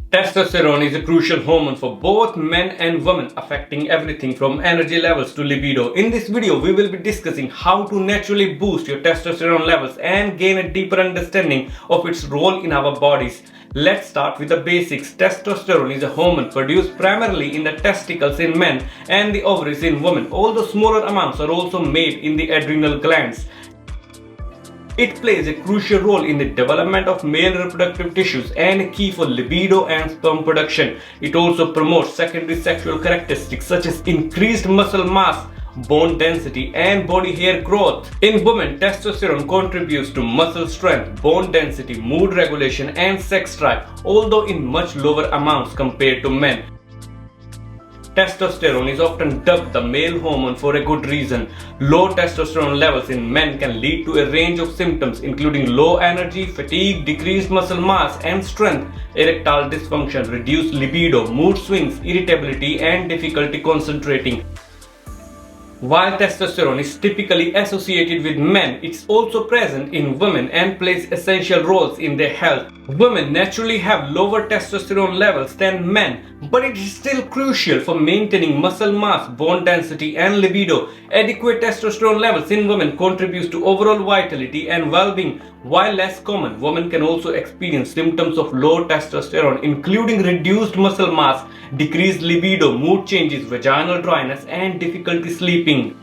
Testosterone is a crucial hormone for both men and women, affecting everything from energy levels to libido. In this video, we will be discussing how to naturally boost your testosterone levels and gain a deeper understanding of its role in our bodies. Let's start with the basics. Testosterone is a hormone produced primarily in the testicles in men and the ovaries in women, although smaller amounts are also made in the adrenal glands. It plays a crucial role in the development of male reproductive tissues and a key for libido and sperm production. It also promotes secondary sexual characteristics such as increased muscle mass, bone density, and body hair growth. In women, testosterone contributes to muscle strength, bone density, mood regulation, and sex drive, although in much lower amounts compared to men. Testosterone is often dubbed the male hormone for a good reason. Low testosterone levels in men can lead to a range of symptoms including low energy, fatigue, decreased muscle mass and strength, erectile dysfunction, reduced libido, mood swings, irritability, and difficulty concentrating. While testosterone is typically associated with men, it's also present in women and plays essential roles in their health. Women naturally have lower testosterone levels than men, but it is still crucial for maintaining muscle mass, bone density, and libido. Adequate testosterone levels in women contributes to overall vitality and well-being. While less common, women can also experience symptoms of low testosterone, including reduced muscle mass, decreased libido, mood changes, vaginal dryness, and difficulty sleeping.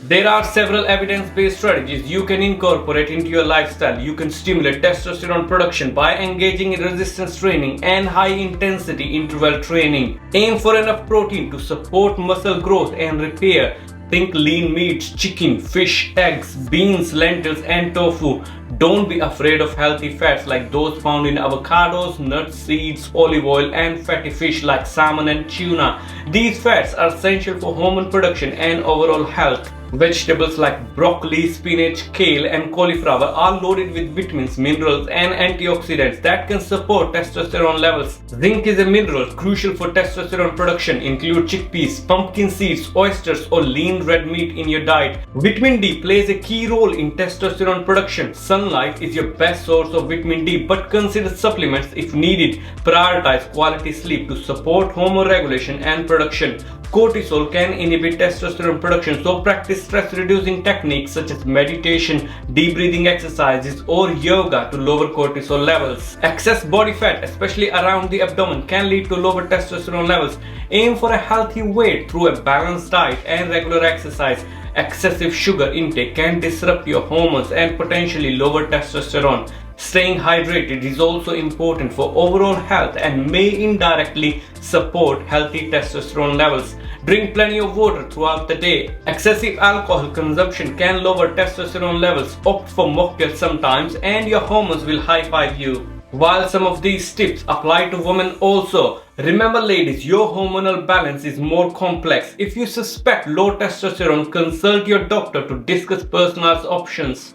There are several evidence-based strategies you can incorporate into your lifestyle. You can stimulate testosterone production by engaging in resistance training and high-intensity interval training. Aim for enough protein to support muscle growth and repair. Think lean meats, chicken, fish, eggs, beans, lentils, and tofu. Don't be afraid of healthy fats like those found in avocados, nuts, seeds, olive oil, and fatty fish like salmon and tuna. These fats are essential for hormone production and overall health. Vegetables like broccoli, spinach, kale, and cauliflower are loaded with vitamins, minerals, and antioxidants that can support testosterone levels. Zinc is a mineral crucial for testosterone production. Include chickpeas, pumpkin seeds, oysters, or lean red meat in your diet. Vitamin D plays a key role in testosterone production. Sunlight is your best source of vitamin D, but consider supplements if needed. Prioritize quality sleep to support hormone regulation and production. Cortisol can inhibit testosterone production, so practice stress-reducing techniques such as meditation, deep breathing exercises, or yoga to lower cortisol levels. Excess body fat, especially around the abdomen, can lead to lower testosterone levels. Aim for a healthy weight through a balanced diet and regular exercise. Excessive sugar intake can disrupt your hormones and potentially lower testosterone. Staying hydrated is also important for overall health and may indirectly support healthy testosterone levels. Drink plenty of water throughout the day. Excessive alcohol consumption can lower testosterone levels. Opt for mocktails sometimes and your hormones will high-five you. While some of these tips apply to women also, remember ladies, your hormonal balance is more complex. If you suspect low testosterone, consult your doctor to discuss personalized options.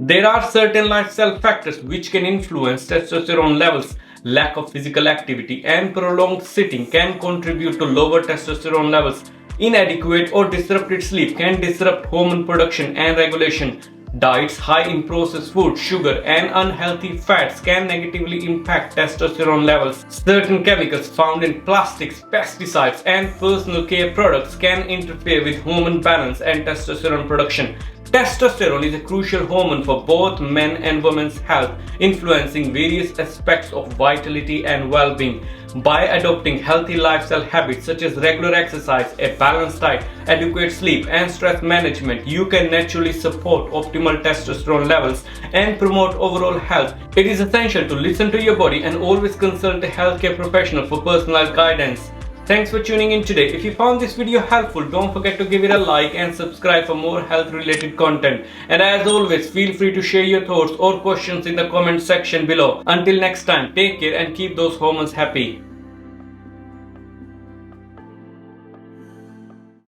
There are certain lifestyle factors which can influence testosterone levels. Lack of physical activity and prolonged sitting can contribute to lower testosterone levels. Inadequate or disrupted sleep can disrupt hormone production and regulation. Diets high in processed food, sugar, and unhealthy fats can negatively impact testosterone levels. Certain chemicals found in plastics, pesticides, and personal care products can interfere with hormone balance and testosterone production. Testosterone is a crucial hormone for both men and women's health, influencing various aspects of vitality and well-being. By adopting healthy lifestyle habits such as regular exercise, a balanced diet, adequate sleep, and stress management, you can naturally support optimal testosterone levels and promote overall health. It is essential to listen to your body and always consult a healthcare professional for personalized guidance. Thanks for tuning in today. If you found this video helpful, don't forget to give it a like and subscribe for more health related content. And as always, feel free to share your thoughts or questions in the comment section below. Until next time, take care and keep those hormones happy.